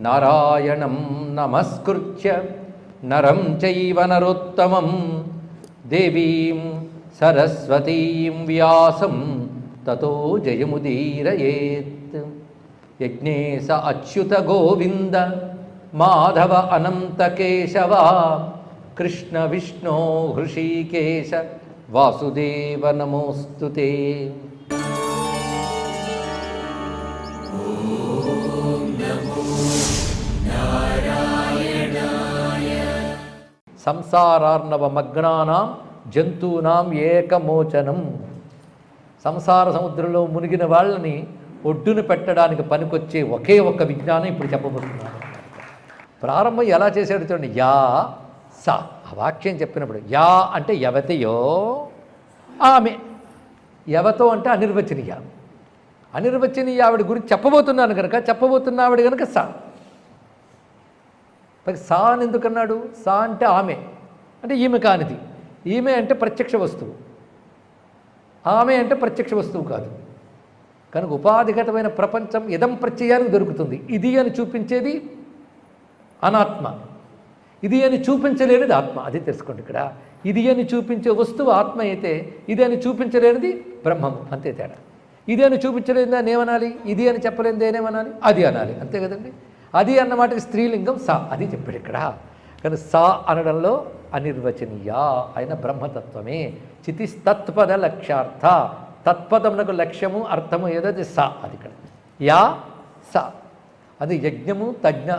నారాయణం నమస్కృత్య నరం చైవ నరోత్తమం దేవీం సరస్వతీం వ్యాసం తతో జయముదీరయేత్. యజ్ఞేశ అచ్యుత గోవింద మాధవ అనంత కేశవ కృష్ణ విష్ణో హృషీకేశ వాసుదేవ నమోస్తుతే. సంసారార్ణవమగ్నానాం జంతూనాం ఏకమోచనం. సంసార సముద్రంలో మునిగిన వాళ్ళని ఒడ్డున పెట్టడానికి పనికొచ్చే ఒకే ఒక్క విజ్ఞానం ఇప్పుడు చెప్పబోతున్నాను. ప్రారంభం ఎలా చేశాడు చూడండి. యా స ఆ వాక్యం చెప్పినప్పుడు యా అంటే యవతయో ఆమె, యవతో అంటే అనిర్వచనీయ. అనిర్వచనీయ ఆవిడ గురించి చెప్పబోతున్నాను కనుక చెప్పబోతున్న ఆవిడ కనుక స. సా అని ఎందుకన్నాడు? సా అంటే ఆమె అంటే ఈమె కానిది. ఈమె అంటే ప్రత్యక్ష వస్తువు, ఆమె అంటే ప్రత్యక్ష వస్తువు కాదు. కనుక ఉపాధిగతమైన ప్రపంచం ఇదం ప్రత్యయానికి దొరుకుతుంది. ఇది అని చూపించేది అనాత్మ, ఇది అని చూపించలేనిది ఆత్మ. అది తెలుసుకోండి. ఇక్కడ ఇది అని చూపించే వస్తువు ఆత్మ అయితే ఇది అని చూపించలేనిది బ్రహ్మము, అంతే తేడా. ఇది అని చూపించలేనిది అని ఏమనాలి? ఇది అని చెప్పలేనిది ఏమనాలి? అది అనాలి, అంతే కదండి. అది అన్నమాటకి స్త్రీలింగం సా, అది చెప్పాడు ఇక్కడ. కానీ సా అనడంలో అనిర్వచనీయ అయిన బ్రహ్మతత్వమే. చితిస్తత్పద లక్ష్యార్థ, తత్పదమునకు లక్ష్యము అర్థము ఏదది సా, అది ఇక్కడ యా సా. అది యజ్ఞము తజ్ఞ,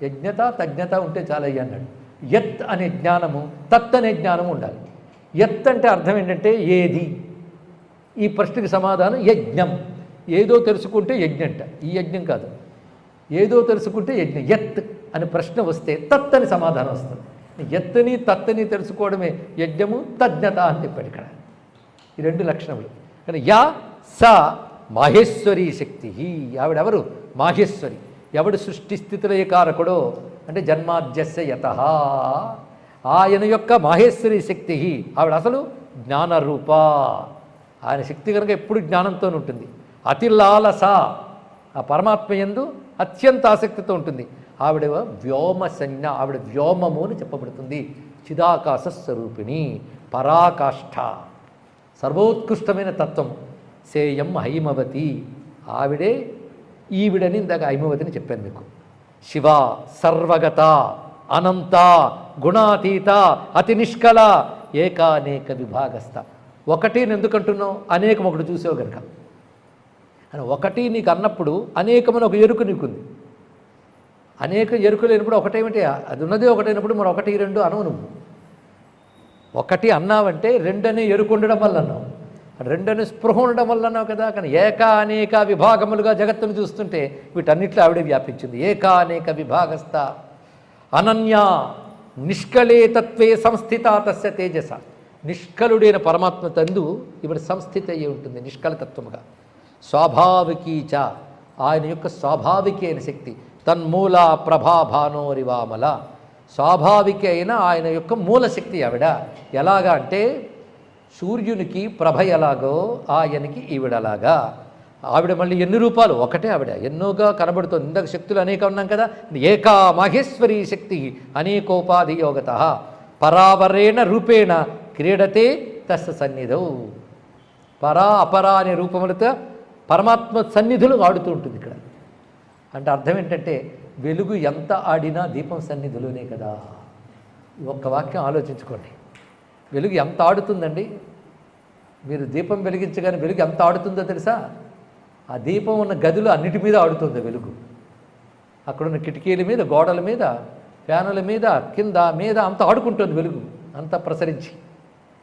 యజ్ఞత తజ్ఞత ఉంటే చాలా అయ్యి అన్నాడు. యత్ అనే జ్ఞానము తత్ అనే జ్ఞానము ఉండాలి. యత్ అంటే అర్థం ఏంటంటే ఏది. ఈ ప్రశ్నకి సమాధానం యజ్ఞం. ఏదో తెలుసుకుంటే యజ్ఞంట, ఈ యజ్ఞం కాదు. ఏదో తెలుసుకుంటే యజ్ఞం. యత్ అని ప్రశ్న వస్తే తత్ అని సమాధానం వస్తుంది. యత్ని తత్ని తెలుసుకోవడమే యజ్ఞము, తజ్ఞత అని చెప్పాడు ఇక్కడ. ఈ రెండు లక్షణములు. కానీ యా స మాహేశ్వరీ శక్తి. ఆవిడెవరు? మాహేశ్వరి. ఎవడు సృష్టి స్థితిలయ కారకుడో అంటే జన్మాద్యస్య యతః, ఆయన యొక్క మాహేశ్వరీ శక్తి. ఆవిడ అసలు జ్ఞానరూప. ఆయన శక్తి కనుక ఎప్పుడు జ్ఞానంతో ఉంటుంది. అతిలాలస, ఆ పరమాత్మ యందు అత్యంత ఆసక్తితో ఉంటుంది. ఆవిడ వ్యోమ సంజ్ఞ, ఆవిడ వ్యోమము అని చెప్పబడుతుంది. చిదాకాశ స్వరూపిణి, పరాకాష్ఠ, సర్వోత్కృష్టమైన తత్వం. సేయం హైమవతి, ఆవిడే ఈవిడని ఇందాక హైమవతిని చెప్పాను మీకు. శివ, సర్వగత, అనంత, గుణాతీత, అతి నిష్కల, ఏకానేక విభాగస్థ. ఒకటి ఎందుకంటున్నావు? అనేకం ఒకటి చూసావు కనుక. అని ఒకటి నీకు అన్నప్పుడు అనేకమని ఒక ఎరుక నీకుంది. అనేక ఎరుక లేనప్పుడు ఒకటేమిటి? అది ఉన్నదే ఒకటైనప్పుడు మరి ఒకటి రెండు అనవు. నువ్వు ఒకటి అన్నావంటే రెండనే ఎరుకు ఉండడం వల్ల అన్నావు, రెండనే స్పృహ ఉండడం వల్ల అన్నావు కదా. కానీ ఏక అనేక విభాగములుగా జగత్తును చూస్తుంటే వీటన్నిట్లో ఆవిడే వ్యాపించింది. ఏకానేక విభాగస్థ అనన్య నిష్కళే తత్వే సంస్థిత తస్య తేజస. నిష్కలుడైన పరమాత్మ తందు ఇప్పుడు సంస్థిత అయ్యి ఉంటుంది నిష్కలతత్వముగా. స్వాభావికీచ, ఆయన యొక్క స్వాభావిక అయిన శక్తి. తన్మూల ప్రభాభానోరివామల, స్వాభావిక అయిన ఆయన యొక్క మూలశక్తి ఆవిడ. ఎలాగా అంటే సూర్యునికి ప్రభ ఎలాగో ఆయనకి ఈవిడలాగా. ఆవిడ మళ్ళీ ఎన్ని రూపాలు? ఒకటే ఆవిడ, ఎన్నోగా కనబడుతుంది. ఇందాక శక్తులు అనేక ఉన్నాం కదా. ఏకా మాహేశ్వరీ శక్తి అనేకోపాధి యోగత పరావరేణ రూపేణ క్రీడతే తస్య సన్నిధౌ. పరా అపరా అనే రూపములతో పరమాత్మ సన్నిధులు ఆడుతూ ఉంటుంది ఇక్కడ. అంటే అర్థం ఏంటంటే వెలుగు ఎంత ఆడినా దీపం సన్నిధిలోనే కదా. ఒక్క వాక్యం ఆలోచించుకోండి. వెలుగు ఎంత ఆడుతుందండి. మీరు దీపం వెలిగించగానే వెలుగు ఎంత ఆడుతుందో తెలుసా? ఆ దీపం ఉన్న గదిలో అన్నిటి మీద ఆడుతుంది వెలుగు. అక్కడున్న కిటికీల మీద, గోడల మీద, ఫ్యానుల మీద, కింద మీద అంత ఆడుకుంటుంది వెలుగు, అంత ప్రసరించి.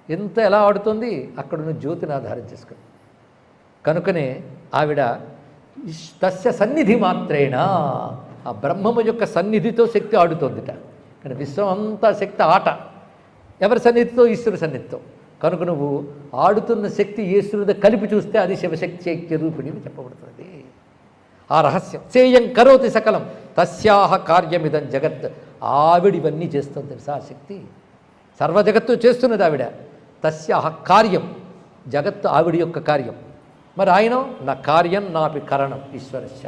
ఎంత ఎలా ఆడుతుంది? అక్కడున్న జ్యోతిని ఆధారం చేసుకుని. కనుకనే ఆవిడ తస్య సన్నిధి మాత్రేణ, ఆ బ్రహ్మము యొక్క సన్నిధితో శక్తి ఆడుతోందిట. కానీ విశ్వం అంతా శక్తి ఆట ఎవరి సన్నిధితో? ఈశ్వరుడి సన్నిధితో. కనుక నువ్వు ఆడుతున్న శక్తి ఈశ్వరుడితో కలిపి చూస్తే అది శివశక్తి శక్తి రూపిణి అని చెప్పబడుతుంది. ఆ రహస్యం. సేయం కరోతి సకలం తస్యాహ కార్యమిదం జగత్. ఆవిడివన్నీ చేస్తుంది తెలుసా ఆ శక్తి. సర్వజగత్తు చేస్తున్నది ఆవిడ. తస్యాహ కార్యం, జగత్తు ఆవిడి యొక్క కార్యం. మరి ఆయన నా కార్యం నాపి కరణం ఈశ్వరస్య.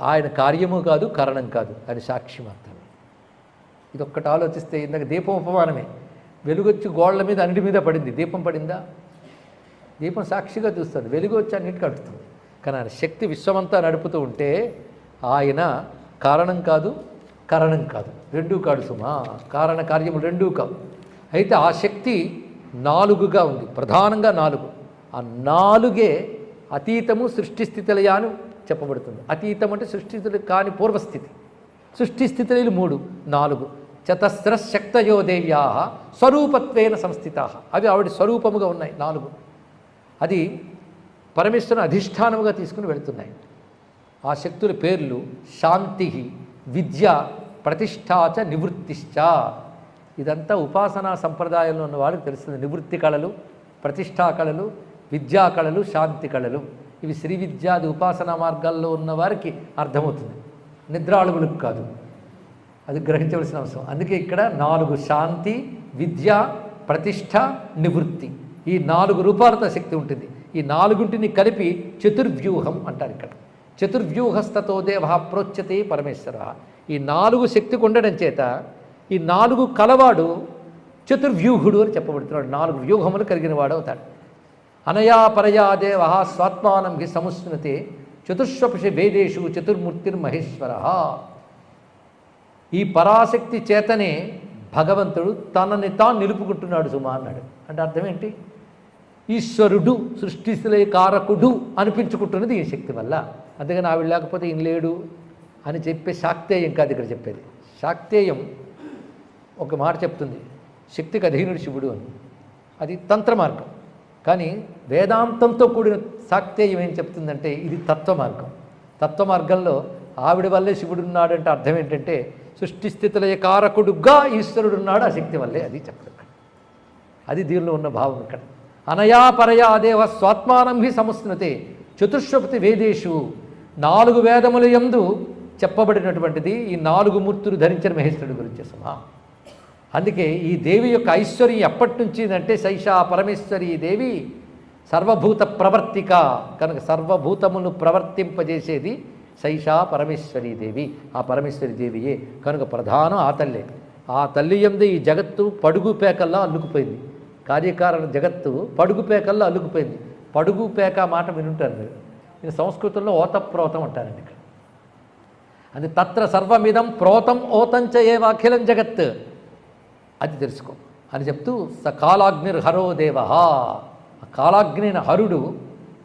ఆయన కార్యము కాదు, కారణం కాదు, ఆయన సాక్షి మాత్రమే. ఇదొక్కటి ఆలోచిస్తే ఇందాక దీపం ఉపమానమే. వెలుగొచ్చి గోళ్ల మీద అన్నిటి మీద పడింది, దీపం పడిందా? దీపం సాక్షిగా చూస్తుంది, వెలుగు వచ్చి అన్నిటికీ అడుగుతుంది. కానీ ఆయన శక్తి విశ్వమంతా నడుపుతూ ఉంటే ఆయన కారణం కాదు, కరణం కాదు, రెండూ కాదు సుమా. కారణ కార్యములు రెండూ కావు. అయితే ఆ శక్తి 4గా ఉంది, ప్రధానంగా 4. ఆ 4గే అతీతము, సృష్టిస్థితిలయ అని చెప్పబడుతుంది. అతీతం అంటే సృష్టిస్థితులు కాని పూర్వస్థితి. సృష్టిస్థితులు 3, 4. చతస్రశక్తయో దేవ్యా స్వరూపత్వేన సంస్థితా. అవి ఆవిడ స్వరూపముగా ఉన్నాయి 4. అది పరమేశ్వరుని అధిష్టానముగా తీసుకుని వెళుతున్నాయి. ఆ శక్తుల పేర్లు శాంతి, విద్య, ప్రతిష్టాచ, నివృత్తిశ్చ. ఇదంతా ఉపాసనా సంప్రదాయంలో ఉన్న వాళ్ళకి తెలుస్తుంది. నివృత్తి కళలు, ప్రతిష్టా కళలు, విద్యా కళలు, శాంతి కళలు, ఇవి శ్రీ విద్యాది ఉపాసనా మార్గాల్లో ఉన్న వారికి అర్థమవుతుంది, నిద్రాళువులకు కాదు. అది గ్రహించవలసిన అవసరం. అందుకే ఇక్కడ 4 శాంతి, విద్య, ప్రతిష్ట, నివృత్తి, ఈ 4 రూపాలతో శక్తి ఉంటుంది. ఈ 4ంటిని కలిపి చతుర్వ్యూహం అంటారు. ఇక్కడ చతుర్వ్యూహస్తతో దేవ ప్రోచ్యతే పరమేశ్వర. ఈ 4 శక్తికి ఉండడం చేత ఈ 4 కలవాడు చతుర్వ్యూహుడు అని చెప్పబడుతున్నాడు. 4 వ్యూహములు కలిగిన వాడు అవుతాడు. అనయా పరయా దేవ స్వాత్మానం హి సముస్మృతే చతుష్వపి వేదేషు చతుర్మూర్తిర్మహేశ్వర. ఈ పరాశక్తి చేతనే భగవంతుడు తనని తాను నిలుపుకుంటున్నాడు సుమా అన్నాడు. అంటే అర్థం ఏంటి? ఈశ్వరుడు, సృష్టిస్థితిలయ కారకుడు అనిపించుకుంటున్నది ఈ శక్తి వల్ల. అందుకని ఆవిడ లేకపోతే ఈయన లేడు అని చెప్పే శాక్తేయం కాదు ఇక్కడ చెప్పేది. శాక్తేయం ఒక మాట చెప్తుంది, శక్తికి అధీనుడు శివుడు అని. అది తంత్ర మార్గం. కానీ వేదాంతంతో కూడిన శాక్తేయం ఏం చెప్తుందంటే ఇది తత్వ మార్గం. తత్వ మార్గంలో ఆవిడ వల్లే శివుడు ఉన్నాడు అంటే అర్థం ఏంటంటే సృష్టిస్థితులయ కారకుడుగా ఈశ్వరుడు ఉన్నాడు ఆ శక్తి వల్లే. అది చెప్తున్నాడు. అది దీనిలో ఉన్న భావం ఇక్కడ. అనయా పరయా దేవ స్వాత్మానం హి సముస్మృతే చతుష్వపతి వేదేషు. 4 వేదముల యందు చెప్పబడినటువంటిది ఈ 4 మూర్తులు ధరించిన మహేశ్వరుడు గురించి సమా. అందుకే ఈ దేవి యొక్క ఐశ్వర్యం ఎప్పటి నుంచి అంటే శైషా పరమేశ్వరి దేవి సర్వభూత ప్రవర్తిక కనుక సర్వభూతమును ప్రవర్తింపజేసేది శైషా పరమేశ్వరీ దేవి. ఆ పరమేశ్వరి దేవియే కనుక ప్రధానం ఆ తల్లే. ఆ తల్లి యందు ఈ జగత్తు పడుగు పేకల్లా అల్లుకుపోయింది. కార్యకారణ జగత్తు పడుగు పేకల్లా అల్లుకుపోయింది. పడుగు పేక మాట వినుంటారు మీరు. ఇది సంస్కృతంలో ఓతప్రోతం అంటారండి. ఇక్కడ అది తత్ర సర్వమిదం ప్రోతం ఓతంచ ఏవ అఖిలం జగత్. అది తెలుసుకో అని చెప్తూ స కాలాగ్నిర్హరో దేవ. ఆ కాలాగ్నిన హరుడు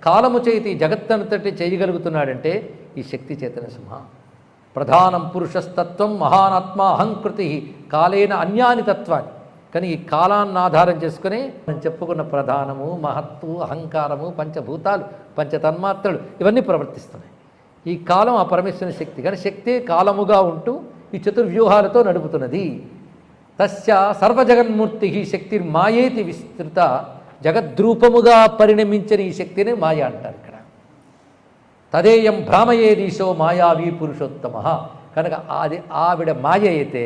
కాలము చేతి జగత్తంతటి చేయగలుగుతున్నాడంటే ఈ శక్తి చేతన సింహ. ప్రధానం పురుషస్తత్వం మహానాత్మ అహంకృతి కాలేన అన్యాని తత్వాన్ని. కానీ ఈ కాలాన్ని ఆధారం చేసుకుని మనం చెప్పుకున్న ప్రధానము, మహత్తు, అహంకారము, పంచభూతాలు, పంచతన్మాత్రలు ఇవన్నీ ప్రవర్తిస్తున్నాయి. ఈ కాలం ఆ పరమేశ్వరుని శక్తి. కానీ శక్తి కాలముగా ఉంటూ ఈ చతుర్వ్యూహాలతో నడుపుతున్నది. తస్య సర్వజగన్మూర్తి శక్తి మాయేతి విస్తృత. జగద్రూపముగా పరిణమించిన ఈ శక్తిని మాయ అంటారు ఇక్కడ. తదేయం భ్రామయేదీశో మాయావీ పురుషోత్తమ. కనుక అది ఆవిడ మాయ అయితే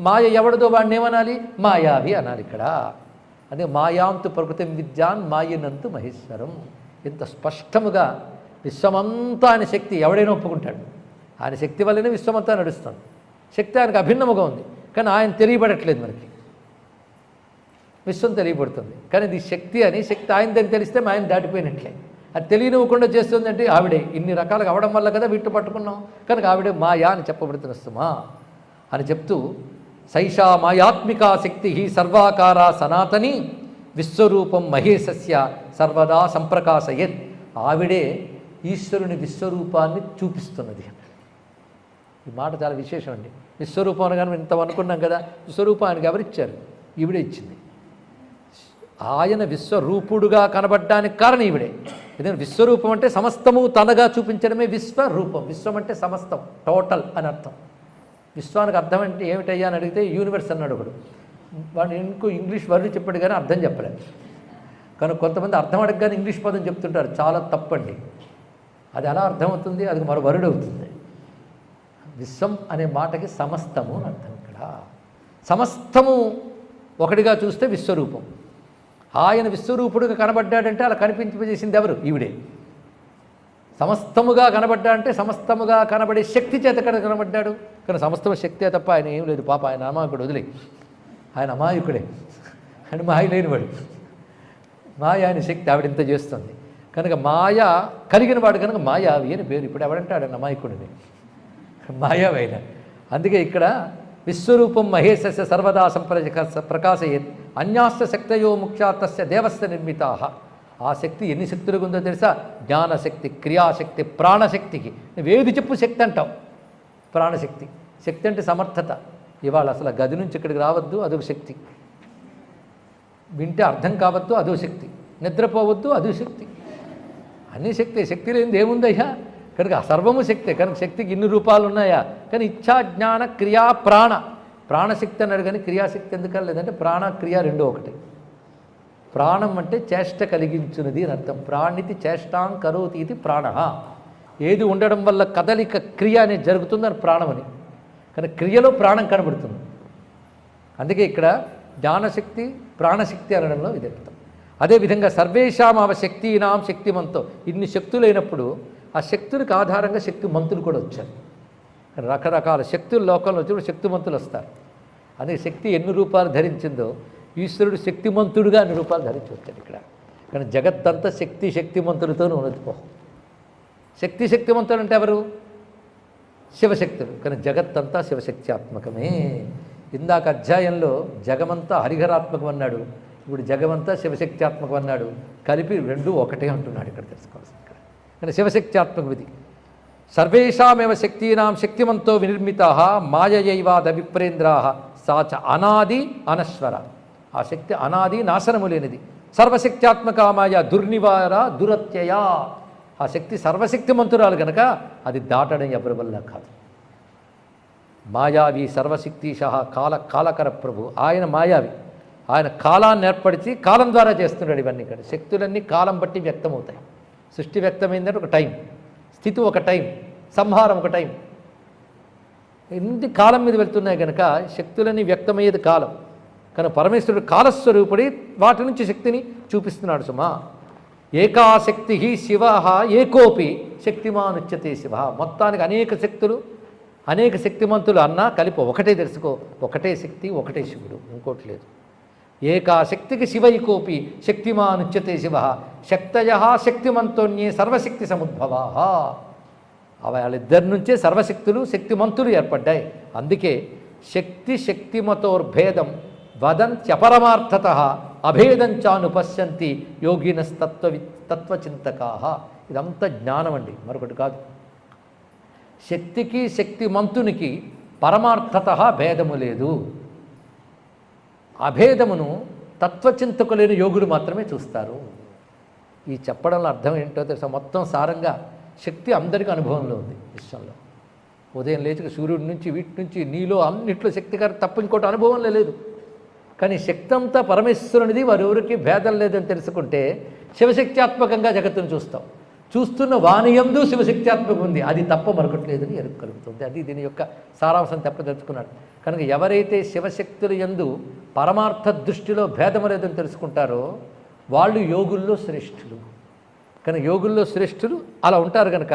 మాయ ఎవడిదో వాడిని ఏమనాలి? మాయావి అనాలి ఇక్కడ. అదే మాయాంతు ప్రకృతిం విద్యాన్ మాయనంతు మహేశ్వరం. ఇంత స్పష్టముగా విశ్వమంతా ఆయన శక్తి ఎవడైనా ఒప్పుకుంటాడు. ఆయన శక్తి వల్లనే విశ్వమంతా నడుస్తుంది. శక్తి ఆయనకు అభిన్నముగా ఉంది, కానీ ఆయన తెలియబడట్లేదు. మనకి విశ్వం తెలియబడుతుంది, కానీ ఇది శక్తి అని. శక్తి ఆయనదని తెలిస్తే ఆయన దాటిపోయినట్లే. అది తెలియనివ్వకుండా చేస్తుందంటే ఆవిడే. ఇన్ని రకాలుగా అవడం వల్ల కదా వీటిని పట్టుకున్నాం. కనుక ఆవిడే మాయా అని చెప్పబడుతున్నస్తుమా అని చెప్తూ సైషా మాయాత్మికా శక్తి సర్వాకార సనాతని విశ్వరూపం మహేశస్య సర్వదా సంప్రకాశయత్. ఆవిడే ఈశ్వరుని విశ్వరూపాన్ని చూపిస్తున్నది. ఈ మాట చాలా విశేషం అండి. విశ్వరూపం అనగానే ఇంత అనుకున్నాం కదా, విశ్వరూపం ఆయనకు ఎవరిచ్చారు? ఈవిడే ఇచ్చింది. ఆయన విశ్వరూపుడుగా కనబడ్డానికి కారణం ఈవిడే. ఎందుకంటే విశ్వరూపం అంటే సమస్తము తనగా చూపించడమే విశ్వరూపం. విశ్వం అంటే సమస్తం, టోటల్ అని అర్థం. విశ్వానికి అర్థం అంటే ఏమిటయ్యా అని అడిగితే యూనివర్స్ అన్నాడు ఒకడు. వాడు ఇంకో ఇంగ్లీష్ వర్డ్ చెప్పాడు కానీ అర్థం చెప్పలేదు. కనుక కొంతమంది అర్థం అడగగానే ఇంగ్లీష్ పదం చెప్తుంటారు, చాలా తప్పండి. అది ఎలా అర్థమవుతుంది? అది మరో వరుడు అవుతుంది. విశ్వం అనే మాటకి సమస్తము అని అర్థం. ఇక్కడ సమస్తము ఒకటిగా చూస్తే విశ్వరూపం. ఆయన విశ్వరూపుడుగా కనబడ్డాడంటే అలా కనిపింపజేసింది ఎవరు? ఈవిడే. సమస్తముగా కనబడ్డా అంటే సమస్తముగా కనబడే శక్తి చేత ఎక్కడ కనబడ్డాడు? కానీ సమస్తము శక్తే తప్ప ఆయన ఏం లేదు. పాప ఆయన అమాయకుడు, వదిలే, ఆయన అమాయకుడే, ఆయన మాయ లేనివాడు. మాయ ఆయన శక్తి ఆవిడ ఇంత చేస్తుంది కనుక మాయ కలిగిన వాడు కనుక మాయావి అని పేరు. ఇప్పుడు ఎవడంటాడు అమాయకుడిని? మాయావైన. అందుకే ఇక్కడ విశ్వరూపం మహేశస్య సర్వదా ప్రకాశయేత్ అన్యాస్త శక్తయో ముఖ్యాతస్య దేవస్య నిర్మితా. ఆ శక్తి ఎన్ని శక్తులకు ఉందో తెలుసా? జ్ఞానశక్తి, క్రియాశక్తి, ప్రాణశక్తికి. నువ్వేది చెప్పు శక్తి అంటావు. ప్రాణశక్తి, శక్తి అంటే సమర్థత. ఇవాళ అసలు గది నుంచి ఇక్కడికి రావద్దు, అదొక శక్తి. వింటే అర్థం కావద్దు, అదో శక్తి. నిద్రపోవద్దు, అదో శక్తి. అన్ని శక్తి. శక్తి లేనిది ఏముందయ్యా? కనుక సర్వము శక్తే. కనుక శక్తికి ఇన్ని రూపాలు ఉన్నాయా? కానీ ఇచ్ఛా, జ్ఞాన, క్రియా, ప్రాణ. ప్రాణశక్తి అన్నాడు కానీ క్రియాశక్తి ఎందుకని లేదంటే ప్రాణ క్రియ రెండో ఒకటి. ప్రాణం అంటే చేష్ట కలిగించున్నది అని అర్థం. ప్రాణితి చేష్టాం కరోతి ఇది ప్రాణ. ఏది ఉండడం వల్ల కదలిక క్రియ అనేది జరుగుతుందని ప్రాణమని. కానీ క్రియలో ప్రాణం కనబడుతుంది. అందుకే ఇక్కడ జ్ఞానశక్తి, ప్రాణశక్తి అనడంలో ఇది అర్థం. అదేవిధంగా సర్వేషాం శక్తినాం శక్తిమంతో. ఇన్ని శక్తులైనప్పుడు ఆ శక్తులకు ఆధారంగా శక్తిమంతులు కూడా వచ్చారు. రకరకాల శక్తులు లోకంలో వచ్చినప్పుడు శక్తిమంతులు వస్తారు. అదే శక్తి ఎన్ని రూపాలు ధరించిందో ఈశ్వరుడు శక్తిమంతుడుగా అన్ని రూపాలు ధరించి వచ్చాడు ఇక్కడ. కానీ జగత్తంతా శక్తిమంతులతో ఉన్నది. శక్తిమంతులు అంటే ఎవరు? శివశక్తులు. కానీ జగత్తంతా శివశక్త్యాత్మకమే. ఇందాక అధ్యాయంలో జగమంతా హరిహరాత్మకం అన్నాడు, ఇప్పుడు జగమంతా శివశక్త్యాత్మకం అన్నాడు. కలిపి రెండు ఒకటే అంటున్నాడు ఇక్కడ తెలుసుకోవాల్సింది. ఇక్కడ కానీ శివశక్త్యాత్మకం ఇది. సర్వేషామేవ శక్తీనాం శక్తిమంతో వినిర్మితా మాయయైవాద విప్రేంద్రా సాచ అనాది అనశ్వర. ఆ శక్తి అనాది, నాశనము లేనిది. సర్వశక్త్యాత్మక మాయ దుర్నివార దురత్యయా. ఆ శక్తి సర్వశక్తిమంతురాలు కనుక అది దాటడం ఎవరి వల్ల కాదు. మాయావి సర్వశక్తిశ కాలకర ప్రభు. ఆయన మాయావి. ఆయన కాలాన్ని ఏర్పరిచి కాలం ద్వారా చేస్తున్నాడు ఇవన్నీ. ఇక్కడ శక్తులన్నీ కాలం బట్టి వ్యక్తమవుతాయి. సృష్టి వ్యక్తమైందంటే ఒక టైం, స్థితి ఒక టైం, సంహారం ఒక టైం. ఎన్ని కాలం మీద వెళ్తున్నాయి కనుక శక్తులన్నీ వ్యక్తమయ్యేది కాలం. కానీ పరమేశ్వరుడు కాలస్వరూపుడి వాటి నుంచి శక్తిని చూపిస్తున్నాడు సుమా. ఏకాశక్తి శివ ఏకోపి శక్తిమానుచ్యతే శివ. మొత్తానికి అనేక శక్తులు, అనేక శక్తిమంతులు అన్నా కలిపి ఒకటే తెలుసుకో. ఒకటే శక్తి, ఒకటే శివుడు, ఇంకోటి లేదు. ఏకాశక్తికి శివ ఏకోపి శక్తిమానుచ్యతే శివ. శక్తయ శక్తిమంతోన్యే సర్వశక్తి సముద్భవా. వాళ్ళిద్దరి నుంచే సర్వశక్తులు, శక్తిమంతులు ఏర్పడ్డాయి. అందుకే శక్తిమతోర్భేదం వదంత్యపరమార్థత అభేదం చానుపశ్యంతి యోగినస్తత్వచింతకా. ఇదంతా జ్ఞానం అండి, మరొకటి కాదు. శక్తికి శక్తిమంతునికి పరమార్థత భేదము లేదు. అభేదమును తత్వచింతకులేని యోగులు మాత్రమే చూస్తారు. ఈ చెప్పడంలో అర్థం ఏంటో తెలుసా? మొత్తం సారంగా శక్తి అందరికీ అనుభవంలో ఉంది విశ్వంలో. ఉదయం లేచి సూర్యుడి నుంచి వీటి నుంచి నీలో అన్నిట్లో శక్తి గారు తప్ప ఇంకోటి అనుభవంలో లేదు. కానీ శక్తి అంతా పరమేశ్వరునిది, వారెవరికి భేదం లేదని తెలుసుకుంటే శివశక్త్యాత్మకంగా జగత్తును చూస్తాం. చూస్తున్న వాణియందు శివశక్త్యాత్మకం ఉంది, అది తప్ప మరొకటి లేదని ఎరుకు కలుగుతుంది. అది దీని యొక్క సారాంశం తెప్పదలుచుకున్నాడు. కనుక ఎవరైతే శివశక్తుల యందు పరమార్థ దృష్టిలో భేదము లేదని తెలుసుకుంటారో వాళ్ళు యోగుల్లో శ్రేష్ఠులు. కానీ యోగుల్లో శ్రేష్ఠులు అలా ఉంటారు కనుక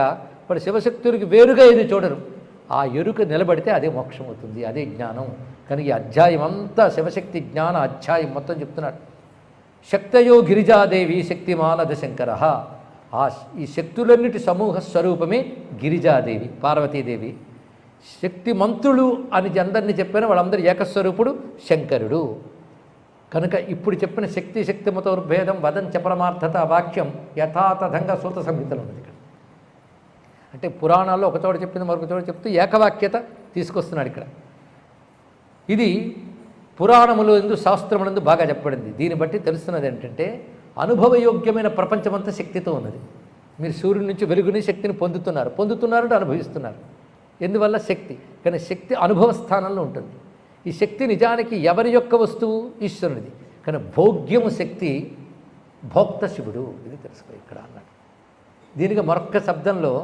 వాడు శివశక్తులకి వేరుగా ఏది చూడరు. ఆ ఎరుక నిలబడితే అదే మోక్షం అవుతుంది, అదే జ్ఞానం. కానీ ఈ అధ్యాయం అంతా శివశక్తి జ్ఞాన అధ్యాయం మొత్తం చెప్తున్నాడు. శక్తయో గిరిజాదేవి శక్తిమానద శంకర. ఈ శక్తులన్నిటి సమూహ స్వరూపమే గిరిజాదేవి, పార్వతీదేవి. శక్తిమంతులు అని అందరినీ చెప్పిన వాళ్ళందరూ ఏకస్వరూపుడు శంకరుడు. కనుక ఇప్పుడు చెప్పిన శక్తిమతోర్భేదం వదంచ పరమార్థత వాక్యం యథాతథంగా సూత సంహితలో ఉన్నది. ఇక్కడ అంటే పురాణాల్లో ఒక చోట చెప్పింది మరొక చోట చెప్తూ ఏకవాక్యత తీసుకొస్తున్నాడు ఇక్కడ. ఇది పురాణములు ఎందు శాస్త్రములందు బాగా చెప్పబడింది. దీన్ని బట్టి తెలుస్తున్నది ఏంటంటే అనుభవయోగ్యమైన ప్రపంచమంతా శక్తితో ఉన్నది. మీరు సూర్యుడి నుంచి వెలుగుని శక్తిని పొందుతున్నారంటే అనుభవిస్తున్నారు. ఎందువల్ల? శక్తి. కానీ శక్తి అనుభవ స్థానంలో ఉంటుంది. ఈ శక్తి నిజానికి ఎవరి యొక్క వస్తువు? ఈశ్వరునిది. కానీ భోగ్యము శక్తి, భోక్త శివుడు. ఇది తెలుసుకో ఇక్కడ అన్నాడు. దీనికి మరొక్క శబ్దంలో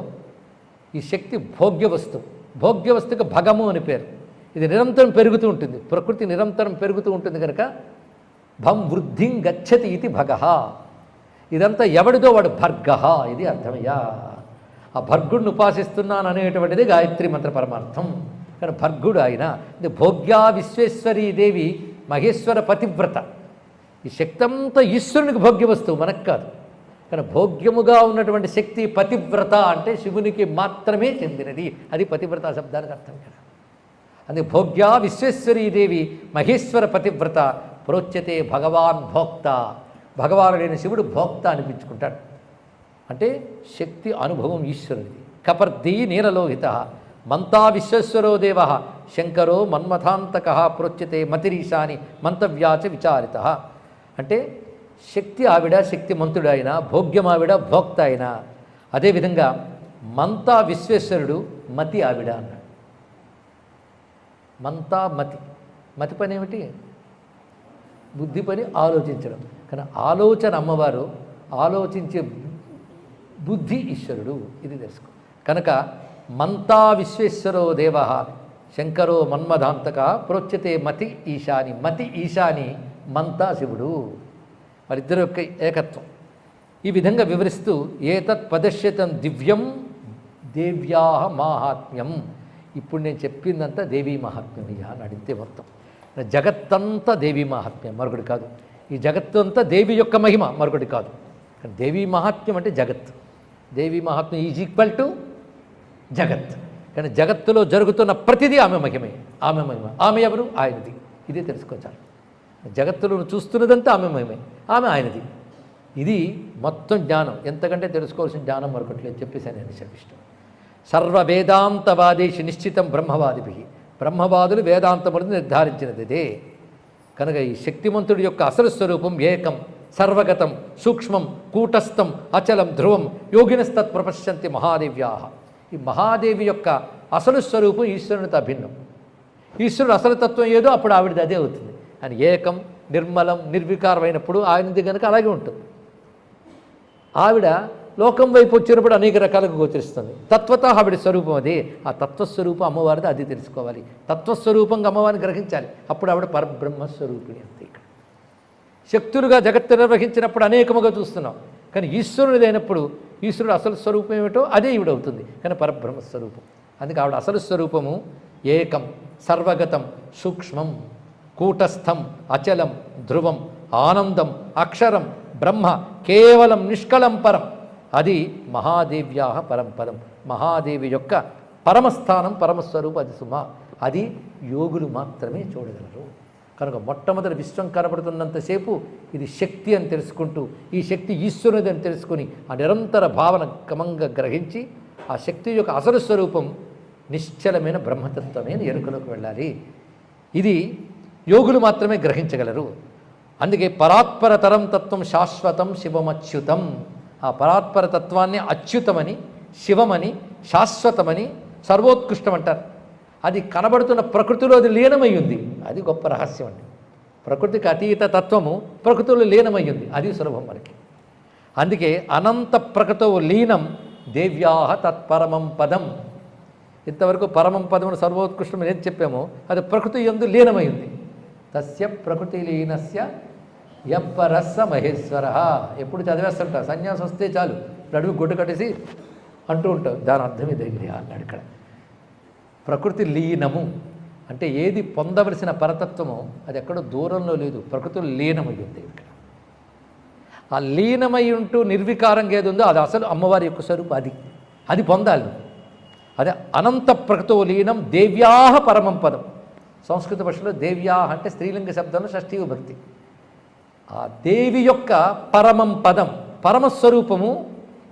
ఈ శక్తి భోగ్య వస్తువు. భోగ్య వస్తువుకి భగము అని పేరు. ఇది నిరంతరం పెరుగుతూ ఉంటుంది. ప్రకృతి నిరంతరం పెరుగుతూ ఉంటుంది కనుక భం వృద్ధిం గచ్చతి ఇది భగ. ఇదంతా ఎవడిదో వాడు భర్గ. ఇది అర్థమయ్యా. ఆ భర్గుడిని ఉపాసిస్తున్నాను అనేటువంటిది గాయత్రి మంత్ర పరమార్థం. కానీ భర్గుడు ఆయన ఇది భోగ్యా విశ్వేశ్వరీ దేవి మహేశ్వర పతివ్రత. ఈ శక్తి అంతా ఈశ్వరునికి భోగ్య వస్తువు, మనకు కాదు. కానీ భోగ్యముగా ఉన్నటువంటి శక్తి పతివ్రత అంటే శివునికి మాత్రమే చెందినది. అది పతివ్రత శబ్దానికి అర్థం కదా. అందుకే భోగ్యా విశ్వేశ్వరీదేవి మహేశ్వర పతివ్రత ప్రోచ్యతే భగవాన్ భోక్త. భగవానుడైన శివుడు భోక్త అనిపించుకుంటాడు. అంటే శక్తి అనుభవం ఈశ్వరునిది. కపర్దీ నీలలోహిత మంతా విశ్వేశ్వరో దేవ శంకరో మన్మథాంతక ప్రోచ్యతే మతిరీశాని మంతవ్యాచ విచారిత. అంటే శక్తి ఆవిడ శక్తిమంతుడు ఆయన, భోగ్యం ఆవిడ భోక్త ఆయన. అదేవిధంగా మంతా విశ్వేశ్వరుడు, మతి ఆవిడ అన్నాడు. మంతా మతి, మతి పని ఏమిటి? బుద్ధి పని ఆలోచించడం. కానీ ఆలోచన అమ్మవారు, ఆలోచించే బుద్ధి ఈశ్వరుడు. ఇది తెలుసుకో. కనుక మంతా విశ్వేశ్వరో దేవ శంకరో మన్మధాంతక ప్రోచ్యతే మతి ఈశాని. మతి ఈశాని, మంతా శివుడు. వారిద్దరి యొక్క ఏకత్వం ఈ విధంగా వివరిస్తూ ఏతత్ పదశ్యతం దివ్యం దేవ్యా మాహాత్మ్యం. ఇప్పుడు నేను చెప్పిందంతా దేవీ మహాత్మ్యం అని అడిగితే మొత్తం జగత్తంతా దేవీ మహాత్మ్యం, మరొకటి కాదు. ఈ జగత్తు అంతా దేవి యొక్క మహిమ, మరొకటి కాదు. కానీ దేవీ మహాత్మ్యం అంటే జగత్. దేవీ మహాత్మ్యం ఈజ్ ఈక్వల్ టు జగత్. కానీ జగత్తులో జరుగుతున్న ప్రతిదీ ఆమె మహిమే, ఆమె మహిమ. ఆమె ఎవరు? ఆయనది. ఇదే తెలుసుకోవాలి. జగత్తులో చూస్తున్నదంతా ఆమె మహిమే, ఆమె ఆయనది. ఇది మొత్తం జ్ఞానం. ఎంతకంటే తెలుసుకోవాల్సిన జ్ఞానం మరొకటి లేదు. చెప్పేశాను నేను శర్మిష్ఠం. సర్వ వేదాంతవాదేశి నిశ్చితం బ్రహ్మవాదిభి. బ్రహ్మవాదులు వేదాంతములను నిర్ధారించినది ఇదే. కనుక ఈ శక్తిమంతుడి యొక్క అసలు స్వరూపం ఏకం, సర్వగతం, సూక్ష్మం, కూటస్థం, అచలం, ధ్రువం. యోగినస్తత్ ప్రపశ్యంతి మహాదేవ్యా. ఈ మహాదేవి యొక్క అసలు స్వరూపం ఈశ్వరునితో అభిన్నం. ఈశ్వరుడు అసలు తత్వం ఏదో అప్పుడు ఆవిడది అదే అవుతుంది. అని ఏకం, నిర్మలం, నిర్వికారమైనప్పుడు ఆయనది కనుక అలాగే ఉంటుంది. ఆవిడ లోకం వైపు వచ్చినప్పుడు అనేక రకాలుగా గోచరిస్తుంది. తత్వత ఆవిడ స్వరూపం అది. ఆ తత్వస్వరూపం అమ్మవారిది, అది తెలుసుకోవాలి. తత్వస్వరూపంగా అమ్మవారిని గ్రహించాలి. అప్పుడు ఆవిడ పరబ్రహ్మస్వరూపిణి అంతే. ఇక్కడ శక్తులుగా జగత్తు నిర్వహించినప్పుడు అనేకముగా చూస్తున్నాం. కానీ ఈశ్వరునిది అయినప్పుడు ఈశ్వరుడు అసలు స్వరూపం ఏమిటో అదే ఈవిడ అవుతుంది. కానీ పరబ్రహ్మస్వరూపం. అందుకే ఆవిడ అసలు స్వరూపము ఏకం, సర్వగతం, సూక్ష్మం, కూటస్థం, అచలం, ధ్రువం, ఆనందం, అక్షరం, బ్రహ్మ, కేవలం నిష్కళం పరం. అది మహాదేవ్యా పరంపదం. మహాదేవి యొక్క పరమస్థానం, పరమస్వరూపం అది సుమా. అది యోగులు మాత్రమే చూడగలరు. కనుక మొట్టమొదటి విశ్వం కనబడుతున్నంతసేపు ఇది శక్తి అని తెలుసుకుంటూ, ఈ శక్తి ఈశ్వరునిది అని తెలుసుకుని ఆ నిరంతర భావన క్రమంగా గ్రహించి ఆ శక్తి యొక్క అసలు స్వరూపం నిశ్చలమైన బ్రహ్మతత్వమే ఎరుకలోకి వెళ్ళాలి. ఇది యోగులు మాత్రమే గ్రహించగలరు. అందుకే పరాత్పరతరం తత్వం శాశ్వతం శివమచ్యుతం. ఆ పరాత్పర తత్వాన్ని అచ్యుతమని, శివమని, శాశ్వతమని, సర్వోత్కృష్టం అంటారు. అది కనబడుతున్న ప్రకృతిలో అది లీనమై ఉంది. అది గొప్ప రహస్యం అండి. ప్రకృతికి అతీత తత్వము ప్రకృతిలో లీనమై ఉంది. అది సులభం మనకి. అందుకే అనంత ప్రకృతో లీనం దేవ్యా తత్పరమం పదం. ఇంతవరకు పరమం పదమును సర్వోత్కృష్టం ఏం చెప్పామో అది ప్రకృతి యందు లీనమై ఉంది. తస్య ప్రకృతి లీనస్య యప్పరస్స మహేశ్వర. ఎప్పుడు చదివేస్తుంటా, సన్యాసం వస్తే చాలు అడుగు గుడ్డ కట్టేసి అంటూ ఉంటావు. దాని అర్థం ఇదే అన్నాడు ఇక్కడ. ప్రకృతి లీనము అంటే ఏది పొందవలసిన పరతత్వమో అది ఎక్కడో దూరంలో లేదు, ప్రకృతిలో లీనమై ఉంది. ఇక్కడ ఆ లీనమై ఉంటూ నిర్వికారంగా ఏది ఉందో అది అసలు అమ్మవారి యొక్క స్వరూపం. అది పొందాలి. అదే అనంత ప్రకృతో లీనం దేవ్యాహ పరమం పదం. సంస్కృత భాషలో దేవ్యాహ అంటే స్త్రీలింగ శబ్దంలో షష్ఠీ విభక్తి. ఆ దేవి యొక్క పరమం పదం, పరమస్వరూపము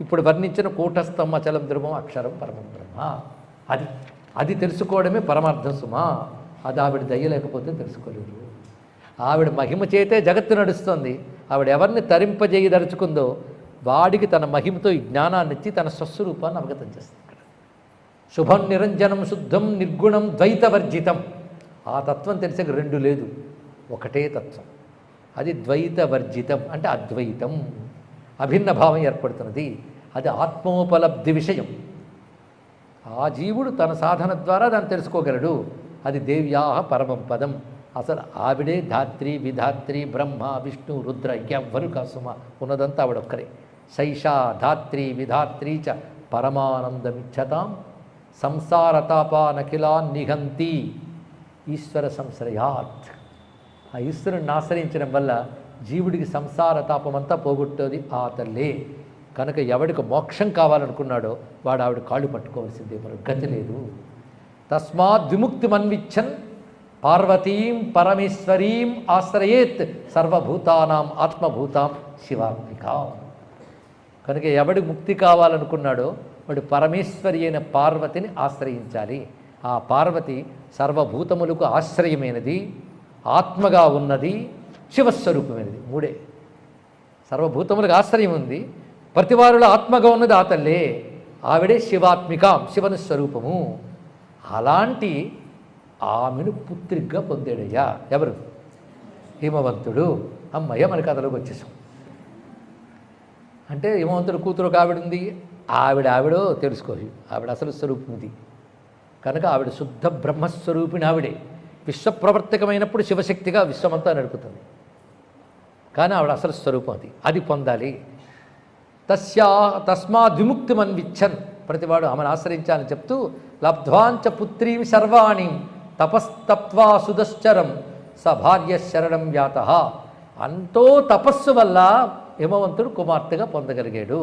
ఇప్పుడు వర్ణించిన కూటస్థం, అచలం, ధ్రువం, అక్షరం, పరమం బ్రహ్మ. అది తెలుసుకోవడమే పరమార్థం సుమా. అది ఆవిడ దయ లేకపోతే తెలుసుకోలేరు. ఆవిడ మహిమ చేతే జగత్తు నడుస్తుంది. ఆవిడ ఎవరిని తరింపజేయదలుచుకుందో వాడికి తన మహిమతో ఈ జ్ఞానాన్ని ఇచ్చి తన స్వస్వరూపాన్ని అవగతం చేస్తుంది. శుభం నిరంజనం శుద్ధం నిర్గుణం ద్వైతవర్జితం. ఆ తత్వం తెలిసే రెండు లేదు, ఒకటే తత్వం. అది ద్వైతవర్జితం అంటే అద్వైతం, అభిన్న భావం ఏర్పడుతున్నది. అది ఆత్మోపలబ్ధి విషయం. ఆ జీవుడు తన సాధన ద్వారా దాన్ని తెలుసుకోగలడు. అది దేవ్యాహ పరమం పదం. అసలు ఆవిడే ధాత్రి, విధాత్రి, బ్రహ్మ, విష్ణు, రుద్ర ఎవ్వరు కాసుమ ఉన్నదంతా ఆవిడొక్కరే. శైషా ధాత్రి విధాత్రి చ పరమానందమిచ్చతాం సంసారతాపానఖిలాన్ నిఘంతి ఈశ్వర సంశ్రయాత్. ఆ ఈశ్వరుని ఆశ్రయించడం వల్ల జీవుడికి సంసార తాపమంతా పోగొట్టేది ఆ తల్లే. కనుక ఎవడికి మోక్షం కావాలనుకున్నాడో వాడు ఆవిడ కాళ్ళు పట్టుకోవాల్సిందే, మరి గతి లేదు. తస్మాత్ విముక్తిమన్విచ్చన్ పార్వతీం పరమేశ్వరీం ఆశ్రయేత్ సర్వభూతానాం ఆత్మభూతాం శివాత్మికాం. కనుక ఎవడి ముక్తి కావాలనుకున్నాడో వాడు పరమేశ్వరి అయిన పార్వతిని ఆశ్రయించాలి. ఆ పార్వతి సర్వభూతములకు ఆశ్రయమైనది, ఆత్మగా ఉన్నది, శివస్వరూపమైనది. మూడే. సర్వభూతములకు ఆశ్రయం ఉంది, ప్రతివారులో ఆత్మగా ఉన్నది ఆ తల్లే. ఆవిడే శివాత్మికాం, శివని స్వరూపము. అలాంటి ఆమెను పుత్రికగా పొందాడయ్యా. ఎవరు? హిమవంతుడు. అమ్మయ్య మన కథలోకి వచ్చేసాం. అంటే హిమవంతుడు కూతురు ఒక ఆవిడ ఉంది, ఆవిడో తెలుసుకోవాలి. ఆవిడ అసలు స్వరూపం ఇది. కనుక ఆవిడ శుద్ధ బ్రహ్మస్వరూపిణి. ఆవిడే విశ్వప్రవర్తకమైనప్పుడు శివశక్తిగా విశ్వమంతా నడుపుతుంది. కానీ ఆవిడ అసలు స్వరూపం అది, అది పొందాలి. తస్మాత్ విముక్తిమన్విచ్చన్, ప్రతివాడు ఆమెను ఆశ్రయించాలని చెప్తూ లబ్ధ్వాంచ పుత్రీం సర్వాణి తపస్తప్వా సుదశ్చరం స భార్య శరణం యాత. అంతో తపస్సు వల్ల హిమవంతుడు కుమార్తెగా పొందగలిగాడు.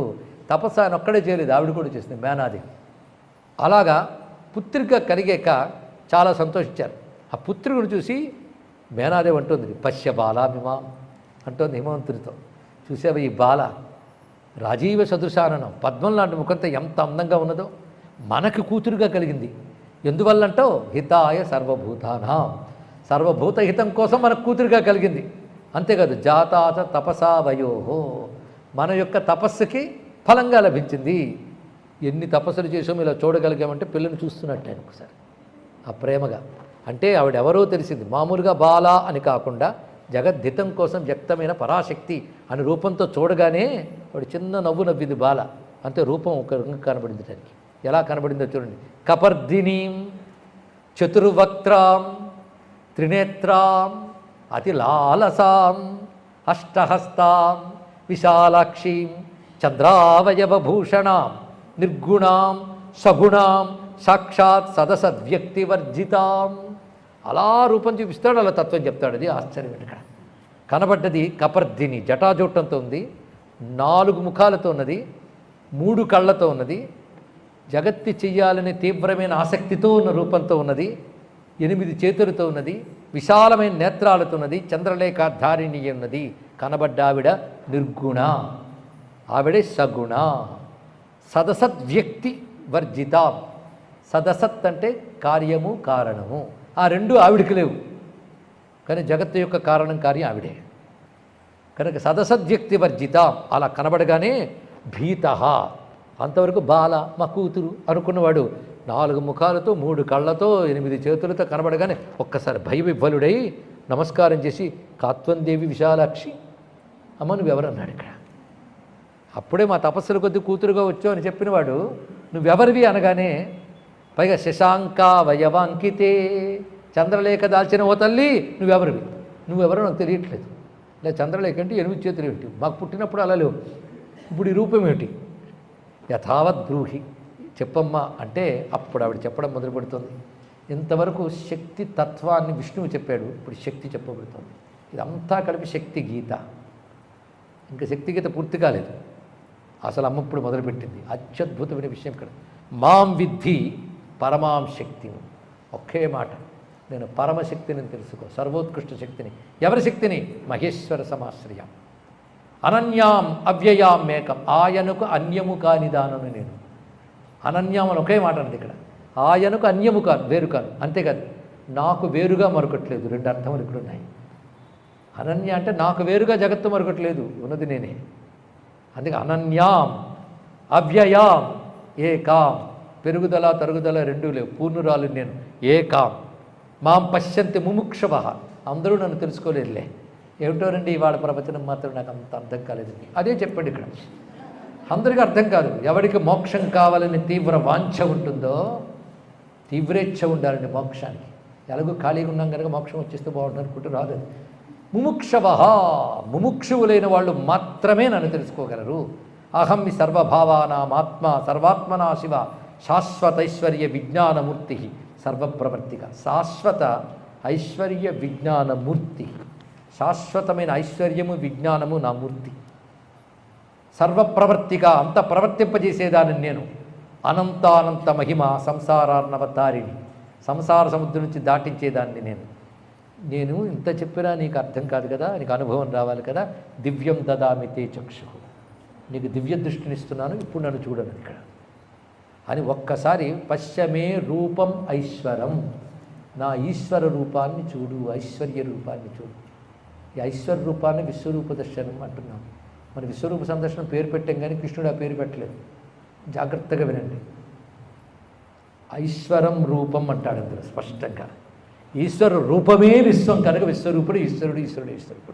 తపస్సు ఆయన ఒక్కడే చేయలేదు, ఆవిడ కూడా చేసింది, మేనాది. అలాగా పుత్రిక కలిగాక చాలా సంతోషించారు. ఆ పుత్రికను చూసి మేనాదేవి అంటుంది, పశ్య బాలామిమా అంటోంది హిమవంతుడితో. చూసావా ఈ బాల రాజీవ సదృశాననం, పద్మం లాంటి ముఖంతో ఎంత అందంగా ఉన్నదో, మనకు కూతురుగా కలిగింది. ఎందువల్లంటో హితాయ సర్వభూతానాం, సర్వభూత హితం కోసం మనకు కూతురుగా కలిగింది. అంతేకాదు జాతాత తపసా వయోహో, మన యొక్క తపస్సుకి ఫలంగా లభించింది. ఎన్ని తపస్సులు చేసామో ఇలా చూడగలిగామంటే పిల్లని చూస్తున్నట్టు ఆయన ఒకసారి ఆ ప్రేమగా. అంటే ఆవిడెవరో తెలిసింది, మామూలుగా బాల అని కాకుండా జగద్ధితం కోసం వ్యక్తమైన పరాశక్తి అని రూపంతో చూడగానే వాడు చిన్న నవ్వు నవ్వింది బాల. అంతే, రూపం ఒక రంగు కనబడింది దానికి. ఎలా కనబడిందో చూడండి. కపర్దినీం చతుర్వక్త్రాం త్రినేత్రాం అతిలాలసాం అష్టహస్తాం విశాలాక్షీం చంద్రావయవభూషణాం నిర్గుణాం సగుణాం సాక్షాత్ సదసద్వ్యక్తివర్జితాం. అలా రూపం చూపిస్తాడు, అలా తత్వం చెప్తాడు. అది ఆశ్చర్యం. ఇక్కడ కనబడ్డది కపర్దిని, జటాజూటంతో ఉంది, 4 ముఖాలతో ఉన్నది, 3 కళ్ళతో ఉన్నది, జగత్తి చెయ్యాలనే తీవ్రమైన ఆసక్తితో ఉన్న రూపంతో ఉన్నది, 8 చేతులతో ఉన్నది, విశాలమైన నేత్రాలతో ఉన్నది, చంద్రలేఖ ధారిణి ఉన్నది. కనబడ్డ ఆవిడ నిర్గుణ, ఆవిడే సగుణ. సదసద్వ్యక్తి వర్జిత. సదసత్ అంటే కార్యము కారణము, ఆ రెండు ఆవిడికి లేవు. కానీ జగత్తు యొక్క కారణం కార్యం ఆవిడే. కనుక సదసద్వ్యక్తి వర్జిత. అలా కనబడగానే భీత, అంతవరకు బాల మా కూతురు అనుకున్నవాడు 4 ముఖాలతో 3 కళ్ళతో 8 చేతులతో కనబడగానే ఒక్కసారి భయవిహ్వలుడై నమస్కారం చేసి కాత్వందేవి విశాలాక్షి అమ్మ నువ్వెవరన్నాడు ఇక్కడ. అప్పుడే మా తపస్సుల కొద్ది కూతురుగా వచ్చావు అని చెప్పినవాడు నువ్వెవరివి అనగానే, పైగా శశాంక వయవాంకితే, చంద్రలేఖ దాల్చిన ఓ తల్లి నువ్వెవరివి, నువ్వెవరో నాకు తెలియట్లేదు. లేదా చంద్రలేఖ అంటే 8 చేతులు ఏమిటి, మాకు పుట్టినప్పుడు అలా లేవు, ఇప్పుడు ఈ రూపం ఏమిటి, యథావత్ బ్రూహి చెప్పమ్మా అంటే అప్పుడు ఆవిడ చెప్పడం మొదలు పెడుతుంది. ఇంతవరకు శక్తి తత్వాన్ని విష్ణువు చెప్పాడు, ఇప్పుడు శక్తి చెప్పబడుతుంది. ఇదంతా కలిపి శక్తి గీత. ఇంకా శక్తి గీత పూర్తి కాలేదు, అసలు అమ్మ ఇప్పుడు మొదలుపెట్టింది. అత్యద్భుతమైన విషయం ఇక్కడ. మాం విద్ధి పరమాం శక్తిని. ఒకే మాట, నేను పరమశక్తిని తెలుసుకో, సర్వోత్కృష్ట శక్తిని. ఎవరి శక్తిని? మహేశ్వర సమాశ్రయం. అనన్యాం అవ్యయాం మేకం, ఆయనకు అన్యము కాని దానను నేను. అనన్యాం అని ఒకే మాట అండి ఇక్కడ. ఆయనకు అన్యము కాను, వేరు కాను. అంతేకాదు నాకు వేరుగా మరొకట్లేదు. 2 అర్థములు ఇక్కడ ఉన్నాయి. అనన్య అంటే నాకు వేరుగా జగత్తు మరొకట్లేదు, ఉన్నది నేనే. అందుకే అనన్యాం అవ్యయాం ఏకాం, పెరుగుదల తరుగుదల 2 లేవు, పూర్ణురాలు నేను. ఏకాం మాం పశ్యంతి ముముక్షవ, అందరూ నన్ను తెలుసుకోలేదులే. ఏమిటో రండి ఇవాళ ప్రవచనం మాత్రం నాకు అంత అర్థం కాలేదండి. అదే చెప్పండి ఇక్కడ. అందరికీ అర్థం కాదు. ఎవరికి మోక్షం కావాలని తీవ్ర వాంఛ ఉంటుందో, తీవ్రేచ్ఛ ఉండాలండి మోక్షానికి. ఎలాగో ఖాళీగా ఉన్నాం కనుక మోక్షం వచ్చేస్తే బాగుంటుంది అనుకుంటూ రాదు. ముముక్షవ, ముముక్షువులైన వాళ్ళు మాత్రమే నన్ను తెలుసుకోగలరు. అహం సర్వభావానామాత్మ సర్వాత్మనా శివ శాశ్వతైశ్వర్య విజ్ఞానమూర్తి సర్వప్రవర్తిక. శాశ్వత ఐశ్వర్య విజ్ఞానమూర్తి, శాశ్వతమైన ఐశ్వర్యము విజ్ఞానము నా మూర్తి. సర్వప్రవర్తిక, అంత ప్రవర్తింపజేసేదాన్ని నేను. అనంతానంత మహిమ సంసారార్ణవతారిణి, సంసార సముద్రం నుంచి దాటించేదాన్ని నేను ఇంత చెప్పినా నీకు అర్థం కాదు కదా, నీకు అనుభవం రావాలి కదా. దివ్యం దదామి తే చక్షు, నీకు దివ్య దృష్టినిస్తున్నాను, ఇప్పుడు నన్ను చూడను ఇక్కడ అని ఒక్కసారి పశ్చమే రూపం ఐశ్వరం, నా ఈశ్వర రూపాన్ని చూడు, ఐశ్వర్య రూపాన్ని చూడు. ఈ ఐశ్వర్య రూపాన్ని విశ్వరూప దర్శనం అంటున్నాం. మన విశ్వరూప సందర్శనం పేరు పెట్టాం కానీ కృష్ణుడు ఆ పేరు పెట్టలేదు. జాగ్రత్తగా వినండి. ఐశ్వరం రూపం అంటాడు అందులో స్పష్టంగా. ఈశ్వర రూపమే విశ్వం కనుక విశ్వరూపుడు ఈశ్వరుడు, ఈశ్వరుడు ఈశ్వరుడు.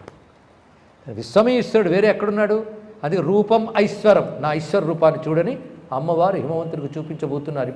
విశ్వమే ఈశ్వరుడు, వేరే ఎక్కడున్నాడు? అది రూపం ఐశ్వరం, నా ఐశ్వర రూపాన్ని చూడని అమ్మవారు హిమవంతుడికి చూపించబోతున్నారు.